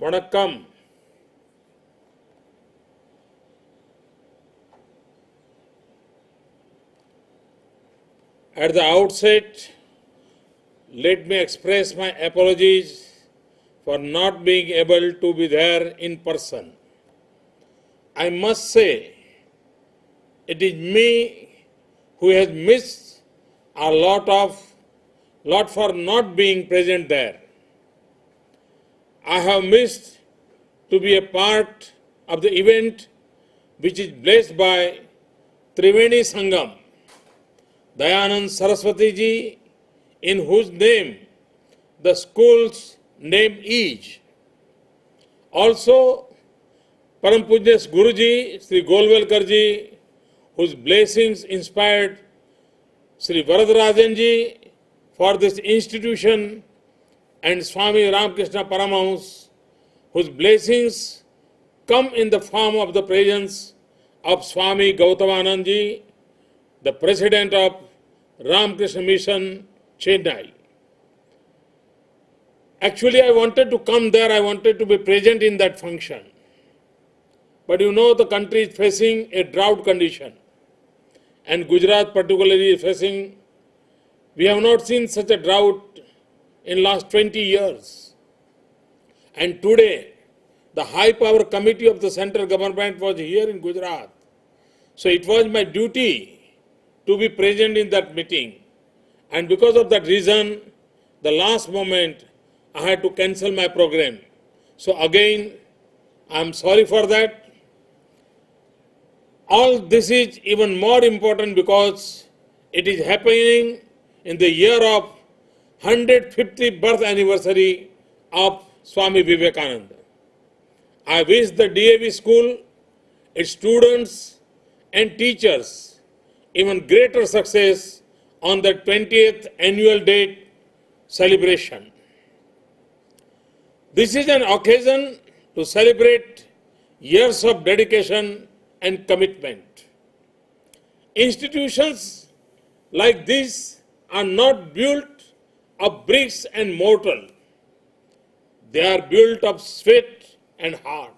வணக்கம். At the outset, let me express my apologies for not being able to be there in person. I must say, it is me who has missed a lot for not being present there. I have missed to be a part of the event which is blessed by Triveni Sangam, Dayanand Saraswati ji, in whose name the school's name is. Also, Param Pujya Guruji, Sri Golwalkar ji, whose blessings inspired Sri Varadarajan ji for this institution, and Swami Ramakrishna Paramahamsa, whose blessings come in the form of the presence of Swami Gautamanand ji, the president of Ramakrishna Mission, Chennai. Actually, I wanted to come there, I wanted to be present in that function. But you know, the country is facing a drought condition, and Gujarat particularly is facing, we have not seen such a drought in last 20 years. And today, the high power committee of the central government was here in Gujarat. So it was my duty to be present in that meeting. And because of that reason, the last moment, I had to cancel my program. So again, I am sorry for that. All this is even more important because it is happening in the year of 150th birth anniversary of Swami Vivekananda. I wish the DAV school, its students and teachers even greater success on the 20th annual date celebration. This is an occasion to celebrate years of dedication and commitment. Institutions like this are not built of bricks and mortar. They are built of sweat and heart.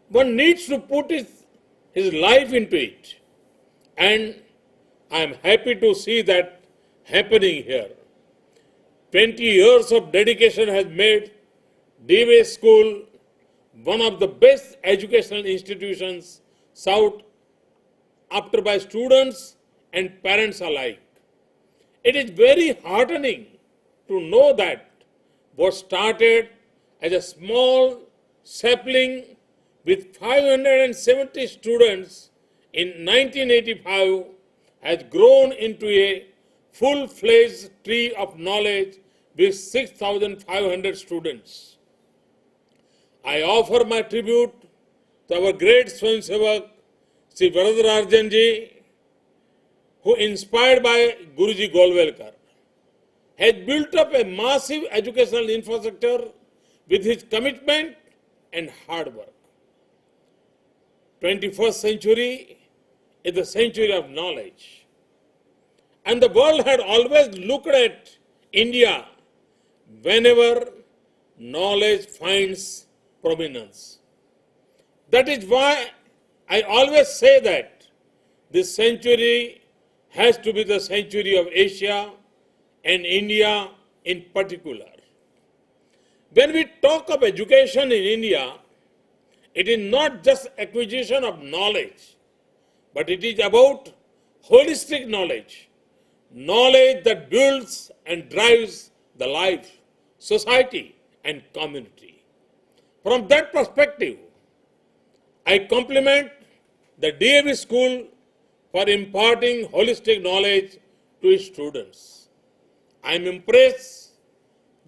One needs to put his life into it. And I am happy to see that happening here. 20 years of dedication has made DV School one of the best educational institutions sought after by students and parents alike. It is very heartening to know that what started as a small sapling with 570 students in 1985 has grown into a full-fledged tree of knowledge with 6,500 students. I offer my tribute to our great Swayamsevak, Sri Varadarajan ji, who, inspired by Guruji Golwalkar, has built up a massive educational infrastructure with his commitment and hard work. 21st century is the century of knowledge. And the world had always looked at India whenever knowledge finds prominence. That is why I always say that this century has to be the century of Asia and India in particular. When we talk of education in India, it is not just acquisition of knowledge, but it is about holistic knowledge, knowledge that builds and drives the life, society, and community. From that perspective, I compliment the DAV school for imparting holistic knowledge to its students. I am impressed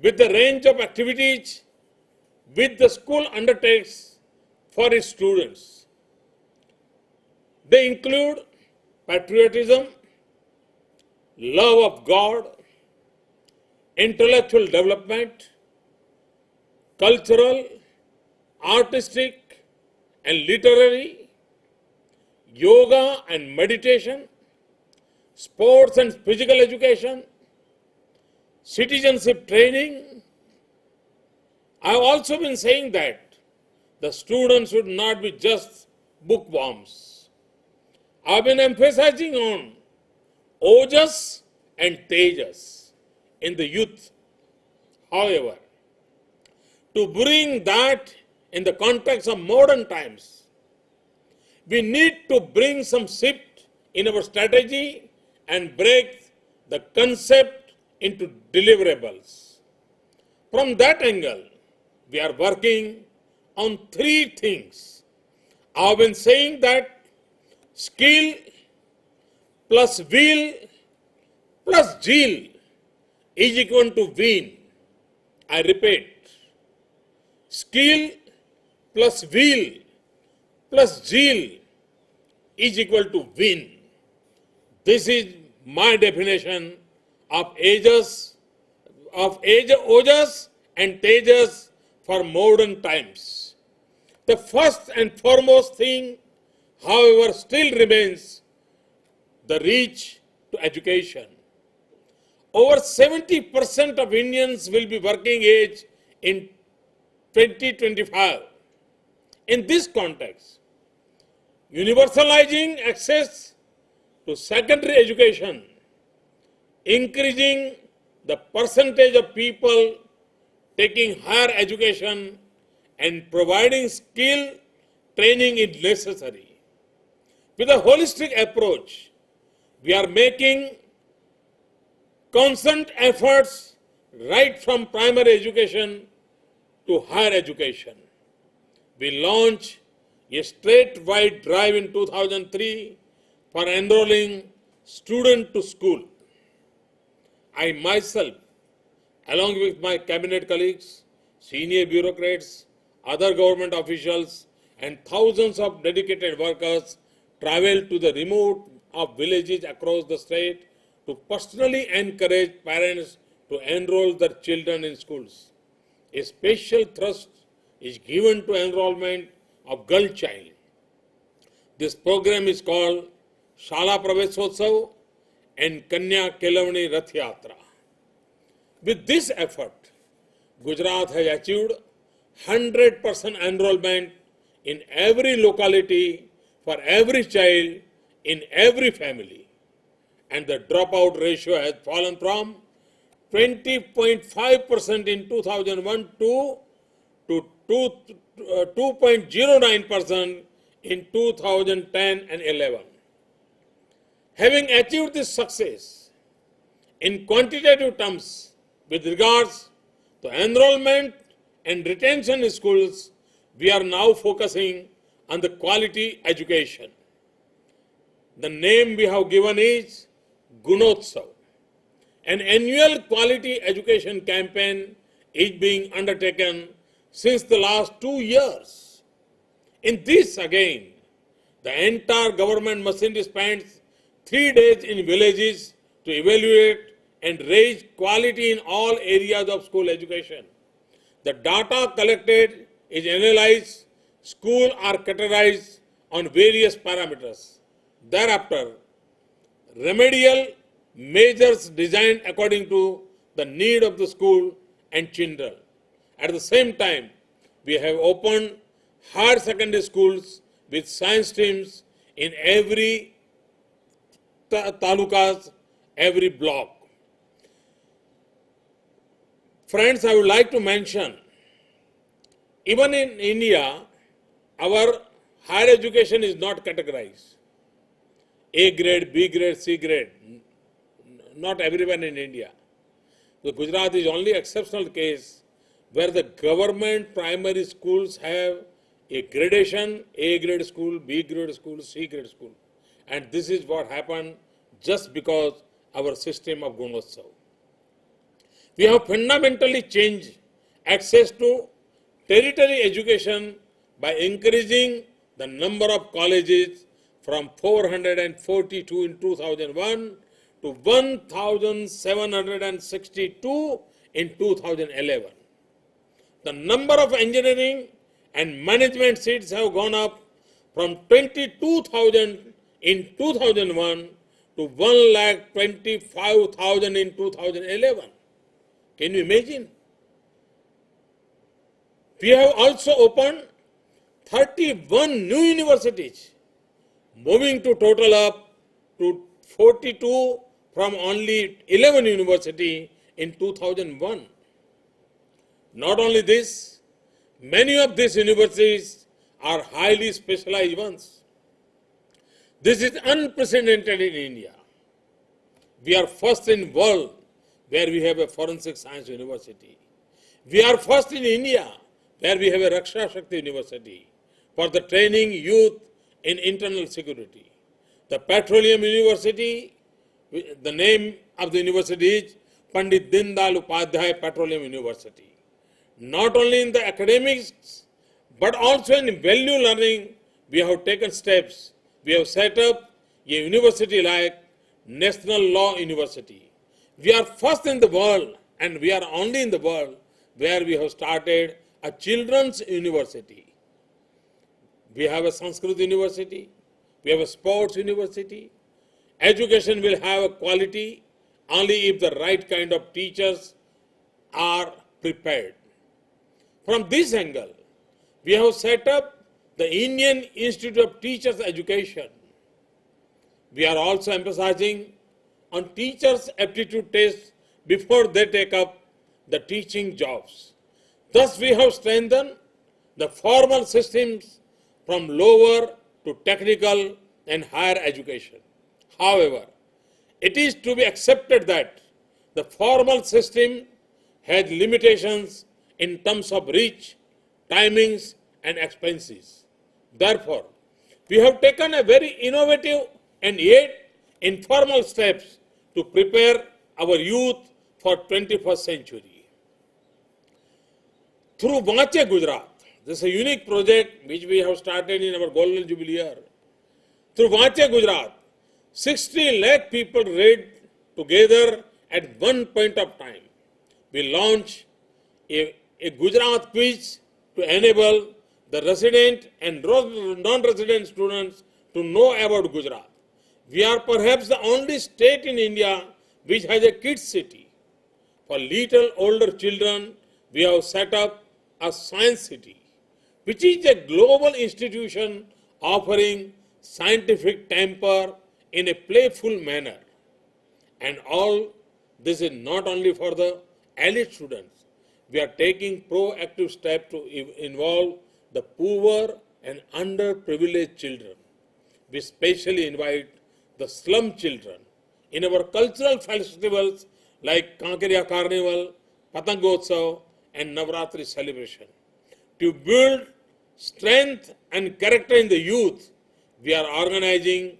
with the range of activities which the school undertakes for its students. They include patriotism, love of God, intellectual development, cultural, artistic and literary, yoga and meditation, sports and physical education, citizenship training, I've also been saying that the students should not be just bookworms. I've been emphasizing on Ojas and Tejas in the youth. However, to bring that in the context of modern times, we need to bring some shift in our strategy and break the concept into deliverables. From that angle, we are working on three things. I've been saying that skill plus will plus zeal is equal to win. I repeat, skill plus will plus zeal is equal to win. This is my definition of Ojas and Tejas for modern times. The first and foremost thing, however, still remains the reach to education. Over 70% of Indians will be working age in 2025. In this context, universalizing access to secondary education, increasing the percentage of people taking higher education, and providing skill training is necessary. With a holistic approach, we are making constant efforts right from primary education to higher education. We launched a statewide drive in 2003 for enrolling students to school. I myself, along with my cabinet colleagues, senior bureaucrats, other government officials, and thousands of dedicated workers, traveled to the remote of villages across the state to personally encourage parents to enroll their children in schools. A special thrust is given to enrollment of girl child. This program is called Shala Praveshotsav and Kanya Kelavani Rath Yatra. With this effort, Gujarat has achieved 100% enrollment in every locality for every child in every family. And the dropout ratio has fallen from 20.5% in 2001 to 2.09% in 2010 and 11. Having achieved this success in quantitative terms with regards to enrollment and retention in schools, we are now focusing on the quality education. The name we have given is Gunotsav. An annual quality education campaign is being undertaken since the last 2 years. In this again, the entire government machinery spends 3 days in villages to evaluate and raise quality in all areas of school education. The data collected is analyzed, schools are categorized on various parameters. Thereafter, remedial measures designed according to the need of the school and children. At the same time, we have opened higher secondary schools with science streams in every talukas, every block. Friends, I would like to mention, even in India, our higher education is not categorized. A grade, B grade, C grade. Not everyone in India. So Gujarat is only exceptional case where the government primary schools have a gradation, A grade school, B grade school, C grade school. And this is what happened just because our system of Gunotsav. We have fundamentally changed access to tertiary education by increasing the number of colleges from 442 in 2001 to 1,762 in 2011. The number of engineering and management seats have gone up from 22,000 in 2001 to 1,25,000 in 2011. Can you imagine? We have also opened 31 new universities, moving to total up to 42 from only 11 universities in 2001. Not only this, many of these universities are highly specialized ones. This is unprecedented in India. We are first in world where we have a forensic science university. We are first in India where we have a Raksha Shakti University for the training youth in internal security. The Petroleum University, the name of the university is Pandit Dindal Upadhyay Petroleum University. Not only in the academics, but also in value learning, we have taken steps. We have set up a university like National Law University. We are first in the world, and we are only in the world where we have started a children's university. We have a Sanskrit university. We have a sports university. Education will have a quality only if the right kind of teachers are prepared. From this angle, we have set up the Indian Institute of Teachers Education. We are also emphasizing on teachers' aptitude tests before they take up the teaching jobs. Thus, we have strengthened the formal systems from lower to technical and higher education. However, it is to be accepted that the formal system has limitations in terms of reach, timings, and expenses. Therefore, we have taken a very innovative and yet informal steps to prepare our youth for 21st century. Through Vaanche Gujarat, this is a unique project which we have started in our Golden Jubilee year. Through Vaanche Gujarat, 60 lakh people read together at one point of time. We launched a Gujarat quiz to enable the resident and non-resident students to know about Gujarat. We are perhaps the only state in India which has a kids city. For little older children, we have set up a science city, which is a global institution offering scientific temper in a playful manner. And all this is not only for the elite students. We are taking proactive steps to involve the poor and underprivileged children. We specially invite the slum children in our cultural festivals like Kankaria Carnival, Patangotsav, and Navratri celebration. To build strength and character in the youth, we are organizing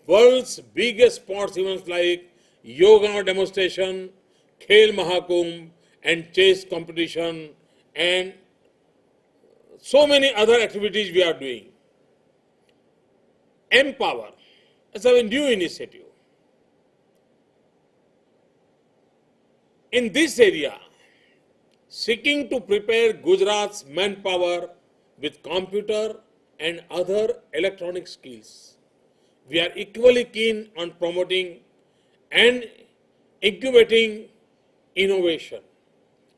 world's biggest sports events like yoga demonstration, Khel Mahakumbh, and chess competition, and so many other activities we are doing. Empower is a new initiative. In this area, seeking to prepare Gujarat's manpower with computer and other electronic skills, we are equally keen on promoting and incubating innovation.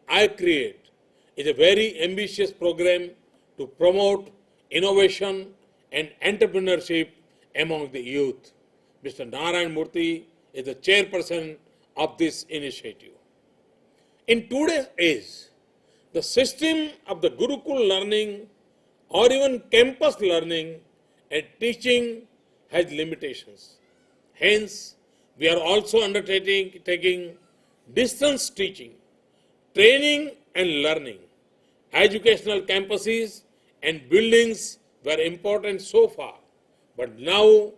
I Create is a very ambitious program to promote innovation and entrepreneurship among the youth. Mr. Narayan Murthy is the chairperson of this initiative. In today's age, the system of the Gurukul learning or even campus learning and teaching has limitations. Hence, we are also taking distance teaching, training and learning. Educational campuses and buildings were important so far, but now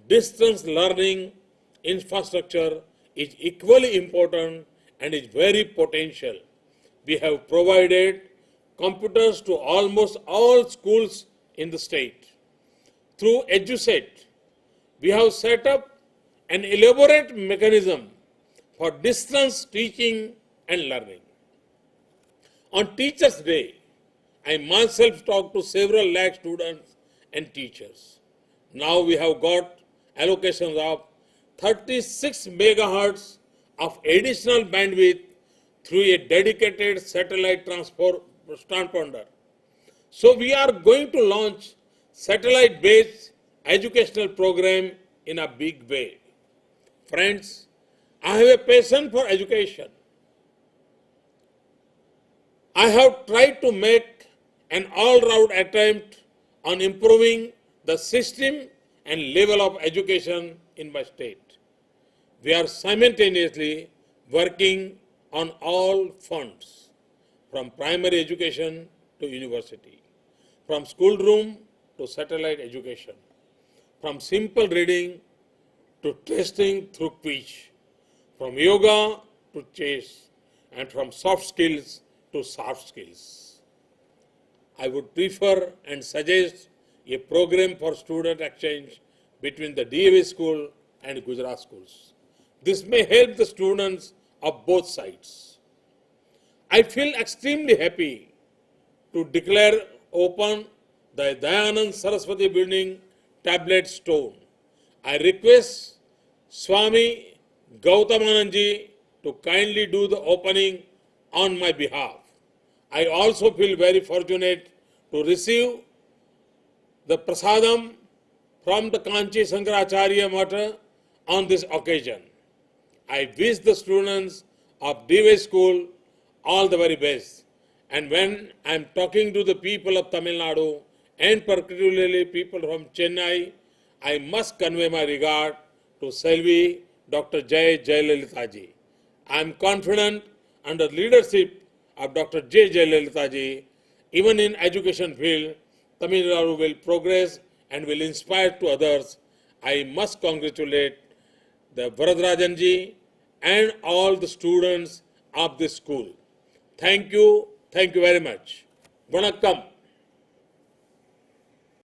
distance learning infrastructure is equally important and is very potential. We have provided computers to almost all schools in the state. Through EduSet, we have set up an elaborate mechanism for distance teaching and learning. On Teachers' Day, I myself talked to several lakh students and teachers. Now we have got allocations of 36 megahertz of additional bandwidth through a dedicated satellite transponder. So we are going to launch satellite-based educational program in a big way. Friends, I have a passion for education. I have tried to make an all-round attempt on improving the system and level of education in my state. We are simultaneously working on all fronts, from primary education to university, from schoolroom to satellite education, from simple reading to testing through quiz, from yoga to chess, and from soft skills to soft skills. I would prefer and suggest a program for student exchange between the DAV school and Gujarat schools. This may help the students of both sides. I feel extremely happy to declare open the Dayanand Saraswati Building tablet stone. I request Swami Gautamananji to kindly do the opening on my behalf. I also feel very fortunate to receive the prasadam from the Kanchi Shankaracharya Mata on this occasion. I wish the students of DV school all the very best. And when I am talking to the people of Tamil Nadu and particularly people from Chennai, I must convey my regard to Selvi Dr. Jai Jayalalithaji. I am confident under leadership of Dr. J. Jayalalithaji, even in education field, Tamil Nadu will progress and will inspire to others. I must congratulate the Varadarajanji and all the students of this school. Thank you very much. Vanakkam.